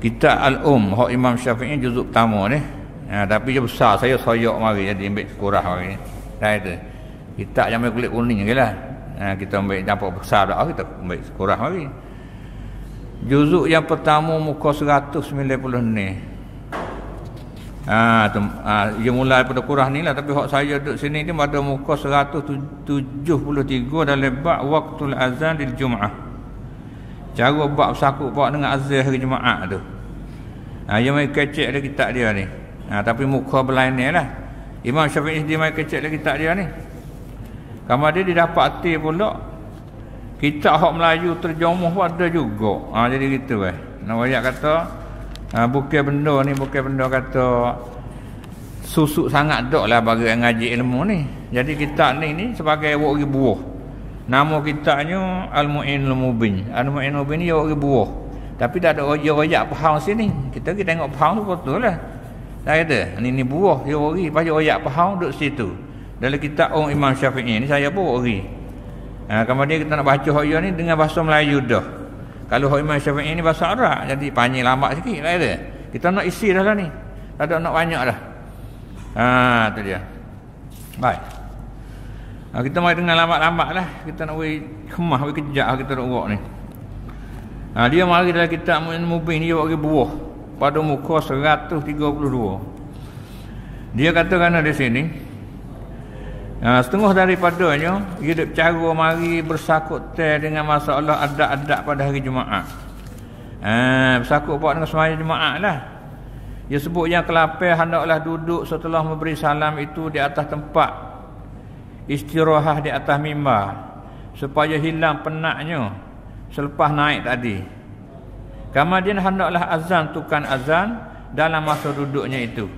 Kitab Al-Hak Imam Syafi'i juzuk pertama ni. Tapi dia besar, saya soyok mari jadi ambil kurang mari. Dah itu. Kitab yang kulit kuning jelah. Kita ambil nampak besar dah, kita ambil kurang mari. Juzuk yang pertama muka 190 ni. Dia mula daripada kurang ni lah, tapi hak saya duduk sini ni pada muka 173 dalam bab waktul azan di Jumaah. Cara bab sakut bab dengan azan hari Jumaat tu. Dia mai kecek dia kitab dia ni. Tapi muka berlainan lah. Imam Syafi'i dia mai kecek dia kitab dia ni. Kamar dia didapati pula kitab hak Melayu terjemuh pun ada juga. Jadi gitu nak ayat kata bukan benda ni, bukan benda kata susuk sangat dok lah bagi yang ngaji ilmu ni. Jadi kitab ni sebagai wak buah. Nama kitabnya Al-Mu'inul Mubin. Al-Mu'inul Mubin ni wak buah. Tapi tak ada royak faham sini. Kita tengok faham tu betul lah. Dah kata ni buah dia wak, pas royak faham duduk situ. Dalam kitab Imam Syafi'i ni saya pun wak. Kemudian kita nak baca hak ni dengan bahasa Melayu dah. Kalau hak Imam Syafi'i ni bahasa Arab, jadi panjang lambat sikit lah dia. Kita nak isi dah lah ni. Tak ada nak banyak dah. Tu dia. Baik. Kita mari dengan lambat-lambat lah. Kita nak beri khemah, beri kejap kita nak buat ni. Dia mari dalam kitab Mubin ni, dia bagi buah pada muka 132. Dia katakan di sini, setengah daripadanya hidup cara mari bersakut dengan masalah adab-adab pada hari Jumaat. Bersakut buat dengan sembahyang Jumaat lah. Dia sebut yang kelapar hendaklah duduk setelah memberi salam itu di atas tempat istirahat di atas mimbar supaya hilang penatnya selepas naik tadi. Kemudian hendaklah azan tukan azan dalam masa duduknya itu.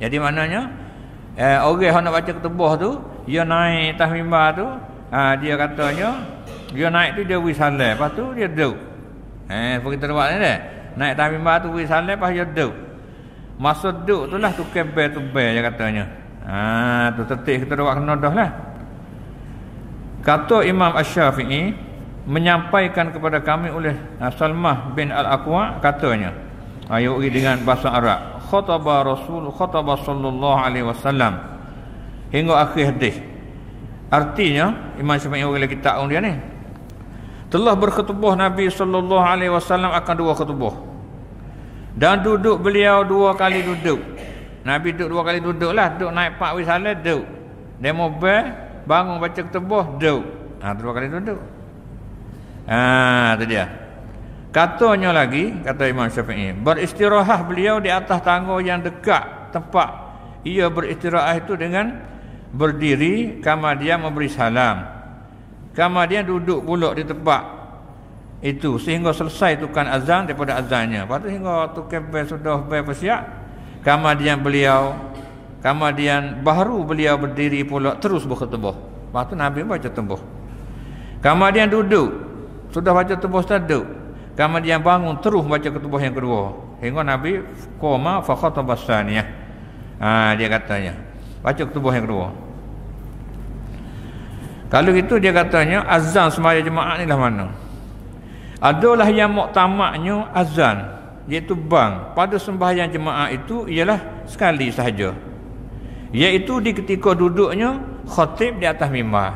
Jadi maknanya orang yang nak baca ketubah tu, dia naik atas mimbar tu, dia katanya dia naik tu dia beri salam, lepas tu dia duduk. Seperti kita buat ni dah. Naik atas mimbar tu beri salam, lepas dia duduk. Masa duduk tu lah tukar bel tu bel dia katanya. Tu tertib kita buat kena dah lah. Kata Imam Asy-Syafi'i menyampaikan kepada kami oleh Salmah bin Al-Aqwa, katanya ayat dengan bahasa Arab, khataba sallallahu alaihi wasallam, hingga akhir hadis. Artinya Imam Syafi'i oleh kitab dia ni telah berkhutbah Nabi sallallahu alaihi wasallam akan dua khutbah, dan duduk beliau dua kali duduk. Nabi duduk dua kali duduk lah, duduk naik 4 wisalah duduk, demo bangun baca khutbah duduk. Dua kali duduk. Tu dia. Katanya lagi, kata Imam Syafi'i, beristirahat beliau di atas tangga yang dekat tempat ia beristirahat itu dengan berdiri, kemudian memberi salam, kemudian duduk pula di tempat itu sehingga selesai tukan azan daripada azannya. Lepas tu hingga tukan bel sudah bel bersiap, kemudian baru beliau berdiri pula terus berkhutbah. Lepas tu Nabi baca khutbah, kemudian duduk, sudah baca khutbah duduk, kemudian bangun terus baca khutbah yang kedua hingga Nabi qoma fa khataba tsaniyah. Dia katanya baca khutbah yang kedua. Kalau gitu dia katanya azan sembahyang jemaah ni lah mana? Adalah yang muktamaknya azan, iaitu pada sembahyang jemaah itu ialah sekali sahaja, iaitu di ketika duduknya khatib di atas mimbar.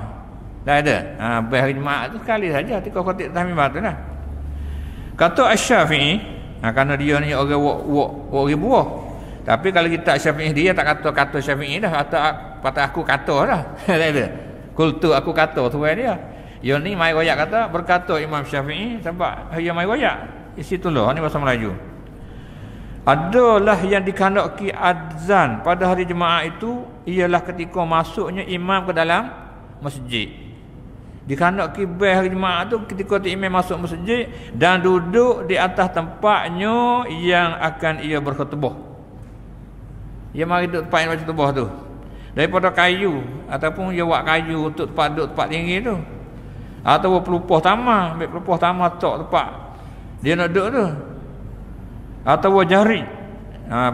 Dah ada. Hari Jumaat tu sekali saja ketika khatib atas mimbar tu lah. Kata Asy-Syafi'i, kerana dia ni orang wak buah. Tapi kalau kita Syafi'i, dia tak kata Syafi'i dah, kata aku kata dah. Tak ada. Kultu aku kata tu dia. Yang ni mai royak kata berkata Imam Syafi'i sebab dia mai royak. Isi tulah ni bahasa Melayu. Adalah yang dikehendaki azan pada hari Jumaat itu ialah ketika masuknya imam ke dalam masjid. Dikehendaki bel hari Jumaat tu ketika imam masuk masjid dan duduk di atas tempatnya yang akan ia berkhutbah. Ia mari duduk tempat yang baca khutbah tu. Daripada kayu ataupun dia buat kayu untuk duduk tempat tinggi tu. Atau pelupuh tamah, ambil pelupuh tamah tok tempat dia nak duduk tu. Atau jari.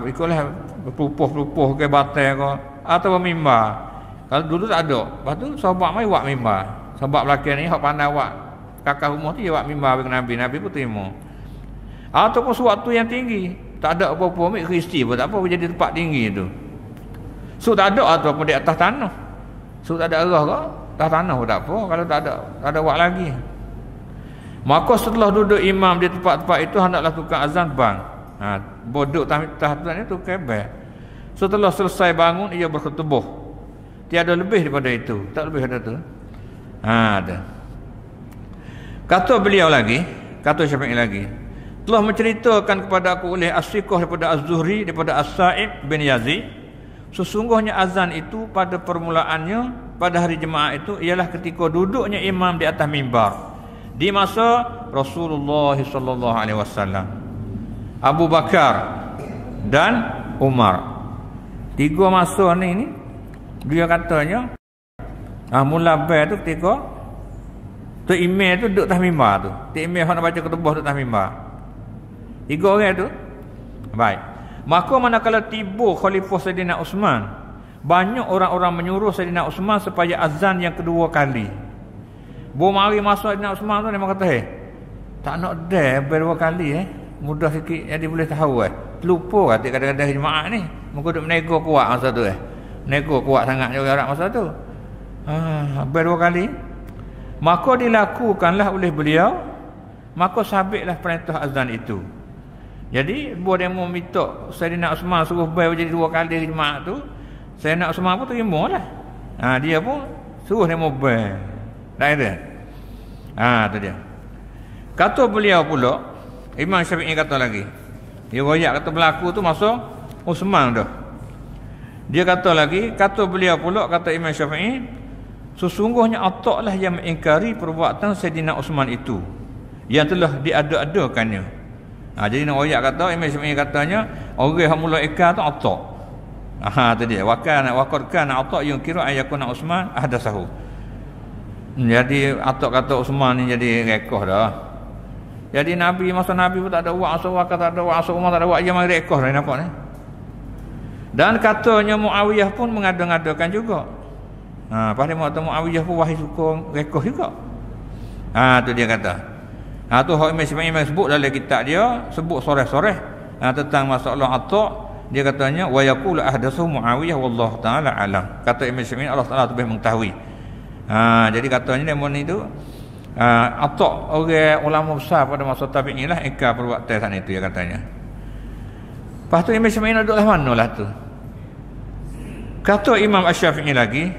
Ikutlah pelupuh ke batai ke atau mimbar. Kalau dulu tak ada. Lepas tu sahabat mai buat mimbar. Sahabat belakang ni hak pandai buat kakak rumah tu dia buat mimbar bagi Nabi pun terima. Ataupun suatu yang tinggi, tak ada apa-apa, ambil Kristi pun tak apa, jadi tempat tinggi tu. So tak ada ataupun di atas tanah. So tak ada arah ke atas tanah pun tak apa, kalau tak ada buat lagi. Maka setelah duduk imam di tempat-tempat itu, hendaklah tukang azan bang. Boduk tahta itu kebel. Setelah selesai bangun, ia berkhutbah. Tiada lebih daripada itu, tak lebih ada tu. Ada. Kata beliau lagi, kata Syafi'i lagi, telah menceritakan kepada aku oleh As-Siqah daripada Az-Zuhri daripada As-Sa'ib bin Yazid, sesungguhnya azan itu pada permulaannya pada hari Jumaat itu ialah ketika duduknya imam di atas mimbar di masa Rasulullah sallallahu alaihi wasallam, Abu Bakar dan Umar. 3 masa ni dia katanya mula tu ketika tu imam tu duduk atas mimbar tu. Tu imam nak baca khutbah duduk atas mimbar. 3 orang tu. Baik. Maka manakala tiba Khalifah Saidina Uthman, banyak orang-orang menyuruh Saidina Uthman supaya azan yang kedua kali. Mari masuk Saidina Uthman tu dia kata, tak nak dah berdua kali mudah sikit jadi boleh tahu Terlupa kata kadang-kadang jemaah ni. Muka duk menego kuat masa tu Nego kuat sangat juga orang masa tu. Berdua kali. Maka dilakukanlah oleh beliau, maka sabitlah perintah azan itu. Jadi buat dia mau minta Saidina Uthman suruh bayar jadi 2 kali jemaah tu, Saidina Uthman pun terimalah. Dia pun suruh dia mau bayar. Tak ada. Tu dia. Kata beliau pula, Imam Syafi'i kata lagi. Dia royak kata berlaku tu masa Uthman dah. Dia kata lagi, kata beliau pula, kata Imam Syafi'i, sesungguhnya Atta' lah yang mengingkari perbuatan Saidina Uthman itu yang telah diada-adakannya. Jadi nak royak kata Imam Syafi'i katanya orang yang mula ikar tu Atta'. Tu dia. Waqad kana Atta' yunkiru ayyakuna Uthman ahdatsahu. Jadi Atta' kata Uthman ni jadi rekoh dah. Jadi masa Nabi pun tak ada buat, Asawakah tak ada buat, Umar tak ada buat, dia mari rekoh dah nampak ni. Dan katanya Muawiyah pun mengada-ngadakan juga. Pada waktu Muawiyah pun wahai suka rekoh juga. Tu dia kata. Tu hak Imam Syafi'i sebut dalam kitab dia, sebut soreh-soreh tentang masalah Atta'. Dia katanya wa yaqulu ahdatsu Muawiyah wallahu taala alam. Kata Imam Syafi'i, Allah Taala lebih mengetahui. Jadi katanya dia itu Atta' orang ulama besar pada masa tabi'in lah ikar perbuatan sana itu ya katanya. Lepas tu Imam Syafi'i duduklah manalah tu. Kata Imam Asy-Syafi'i lagi,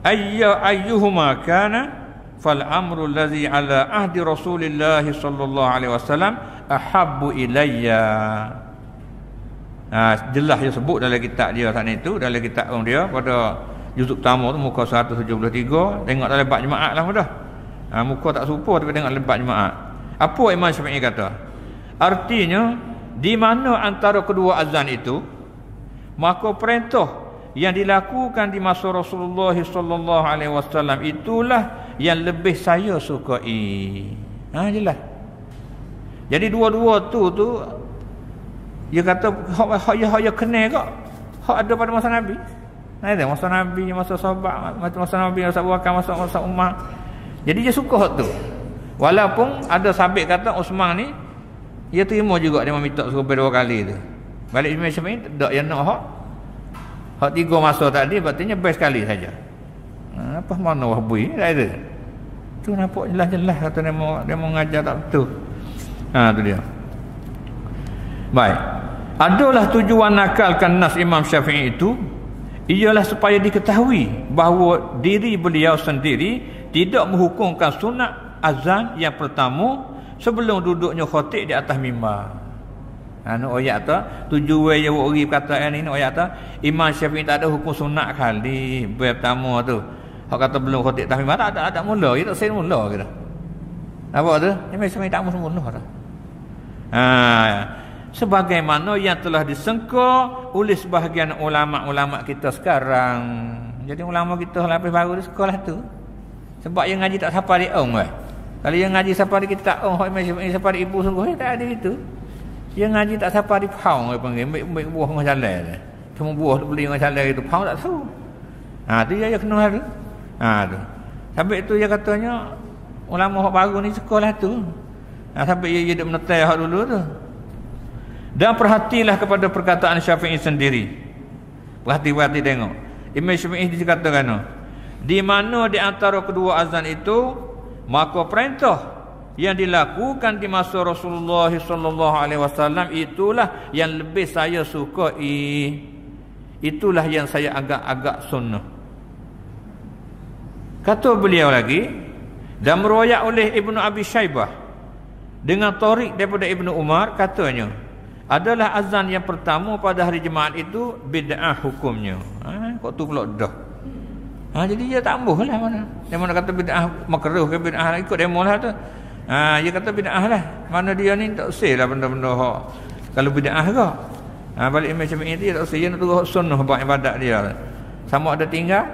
ayyuhuma kana fal amru allazi ala ahdi Rasulillah sallallahu alaihi wasallam ahabbu ilayya. Jelas dia sebut dalam kitab dia sana itu, dalam kitab dia pada juzuk pertama tu muka 173, tengok dalam bab jemaat lah mudah. Muka tak serupa tapi tengok dalam bab jemaat. Apa Imam Syafi'i kata? Artinya di mana antara kedua azan itu, maka perintah yang dilakukan di masa Rasulullah sallallahu alaihi wasallam itulah yang lebih saya sukai. Jelas. Jadi dua-dua tu dia kata hak ya kena ke? Hak ada pada masa Nabi. Ada masa Nabi, masa sahabat, masa Nabi, masa Abu Bakar, masa Umar. Jadi dia suka hak tu. Walaupun ada sabit kata Uthman ni dia terima juga dia meminta suruh 2 kali tu. Balik Imam Syafi'i tak yang nak hak 3 masa tadi berarti best sekali saja. Apa mana wahbui tak ada. Tu nampak jelas-jelas kata dia mau ngajar tak betul. Tu dia. Baik. Adalah tujuan nakalkan nas Imam Syafi'i itu ialah supaya diketahui bahawa diri beliau sendiri tidak menghukumkan sunat azan yang pertama sebelum duduknya khatib di atas mimbar. Nak ayat tu tujuan yang orang perkataan ini ayat tu Imam Syafi'i tak ada hukum sunat kali pertama tu. Hak kata belum khatib atas mimbar tak ada mula, dia tak sen mula kita. Apa tu? Imam Syafi'i tak mula dah. Sebagaimana yang telah disangka oleh sebahagian ulama-ulama kita sekarang. Jadi ulama kita lapis baru di sekolah tu. Sebab yang ngaji tak siapa dia Kalau yang ngaji siapa dia kita siapa dia ibu sungguh tak ada itu. Yang ngaji tak siapa dia pau panggil ambil buah dengan jalan. Cuma buah beli dengan jalan itu pau tak tahu. Tu dia kena tu. Tu. Sampai itu dia katanya ulama hak baru ni sekolah tu. Sampai dia duk menetai hak dulu tu. Dan perhatilah kepada perkataan Syafi'i sendiri. Perhati-hati tengok. Imam Syafi'i dikatakan, di mana di antara kedua azan itu, maka perintah yang dilakukan di masa Rasulullah sallallahu alaihi wasallam itulah yang lebih saya sukai. Itulah yang saya agak-agak sunnah. Kata beliau lagi, dan meroyak oleh Ibnu Abi Syaibah dengan tarik daripada Ibnu Umar, katanya adalah azan yang pertama pada hari Jumaat itu bid'ah hukumnya. Kok tu pula dah. Jadi dia tambahlah mana. Dia mana kata bid'ah makruh ke bid'ah, ikut demo lah tu. Dia kata bid'ah lah. Mana dia ni tak usah lah benda-benda hak kalau bid'ah ke. Balik Imam Syafi'i dia tak usah, dia nak turut sunnah buat ibadat dia. Sama ada tinggal,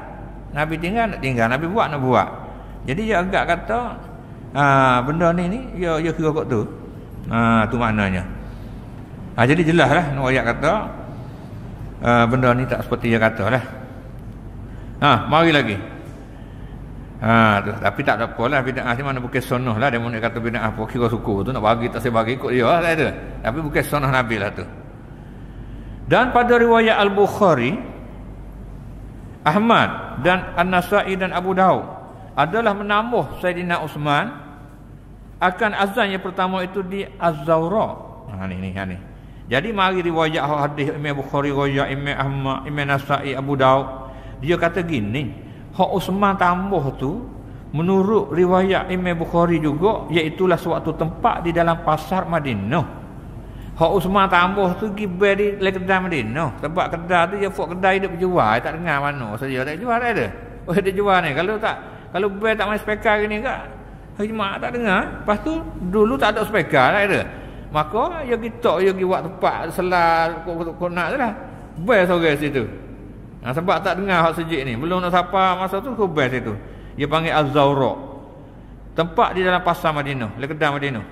Nabi tinggal nak tinggal, Nabi buat nak buat. Jadi dia agak kata benda ni dia kira kok tu. Tu maknanya. Jadi jelaslah ayat kata benda ni tak seperti dia kata lah. Mari lagi. Tapi tak ada apalah, bid'ah ni mana bukan sunnah lah. Dia nak kata bid'ah apa kira suku tu nak bagi tak saya bagi ikut dia lah, tak ada. Tapi bukan sunnah Nabi lah tu. Dan pada riwayat Al-Bukhari, Ahmad dan An-Nasa'i dan Abu Daud adalah menambah Sayyidina Uthman akan azan yang pertama itu di Az-Zawra. Ni. Jadi mari riwayat hadis Imam Bukhari, riwayat Imam Ahmad, Imam Nasa'i, Abu Daud, dia kata gini, hak Uthman tambah tu menurut riwayat Imam Bukhari juga, iaitu suatu tempat di dalam pasar Madinah. Hak Uthman tambah tu pergi di kedai Madinah. Tempat kedai tu dia buat kedai dia berjual, tak dengar mana saja tak jual tak ada. Dia jual ni. Kalau ber tak main speaker gini kak, hari Jumaat tak dengar. Lepas tu dulu tak ada speaker tak ada. Maka dia pergi buat tempat selar kok nak tu lah. Ber sore situ. Sebab tak dengar hak sejik ni. Belum nak sapa masa tu ke ber situ. Dia panggil Az-Zawra. Tempat di dalam pasar Madinah, kedai Madinah.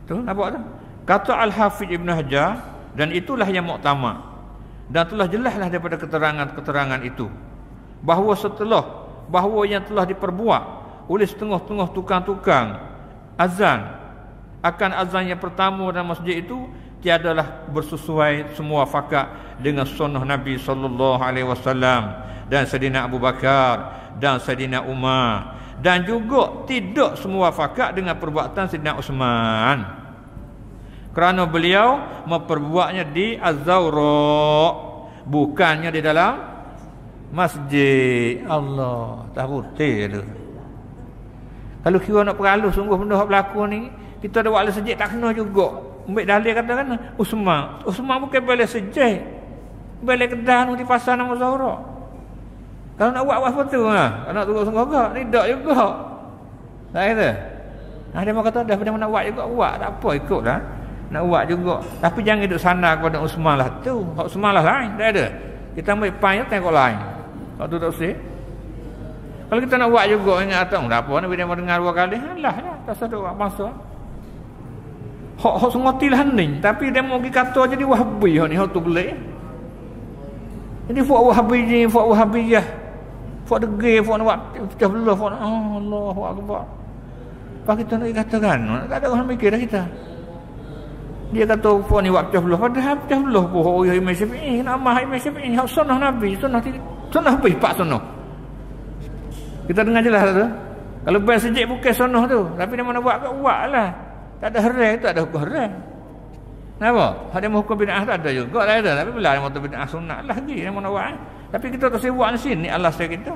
Tu nampak tu? Kata Al-Hafidh Ibn Hajar, dan itulah yang muktamad. Dan telah jelaslah daripada keterangan-keterangan itu bahawa yang telah diperbuat oleh setengah-tengah tukang-tukang azan akan azan yang pertama dalam masjid itu tiadalah bersesuai semua fakat dengan sunnah Nabi sallallahu alaihi wasallam dan Sayyidina Abu Bakar dan Sayyidina Umar, dan juga tidak semua fakat dengan perbuatan Sayyidina Uthman, kerana beliau memperbuatnya di Az-Zawra, bukannya di dalam masjid. Allah, tak putih tu. Kalau kira nak peralus sungguh benda yang berlaku ni, kita ada buat sejid tak kena juga. Ambil dalil katakan Uthman bukan balik sejid, balik kedai di pasar nama Zawra. Kalau nak buat apa tu kalau nak turut sungguh agak ni tak juga. Tak kata. Dia mau kata dah pada nak buat juga buat, tak apa ikutlah. Nak buat juga. Tapi jangan duduk sana kepada Uthman lah tu. Uthman lah lain, tak ada. Kita ambil pan tengok lain. Kalau tu tak usah. Kalau kita nak buat juga ingat tak apa ni bila mau dengar dua kali, lah tak sadar buat masa. Hak sengotilah ni, tapi dia mau pergi kata jadi Wahabi ni hak tu boleh. Jadi fuak Wahabi ni, fuak Wahabiyah. Fuak degil, fuak nak pecah belah, fuak Allahu Akbar. Apa kita nak katakan? Tak ada orang mikir dah kita. Dia kata fuak ni buat pecah belah, padahal pecah belah pun orang Imam Syafi'i, nama Imam Syafi'i, hak sunnah Nabi, sunnah Nabi pak sunnah. Kita dengar jelas tu. Kalau ber sejik bukan sunnah tu, tapi dia mana buatlah. Tak ada haram, tak ada hukum haram. Kenapa? Ada hukum bid'ah tak ada juga, tak ada. Tapi bila ada bid'ah sunnah lah lagi dia mana buat. Tapi kita tak buat di sini Allah saya kita.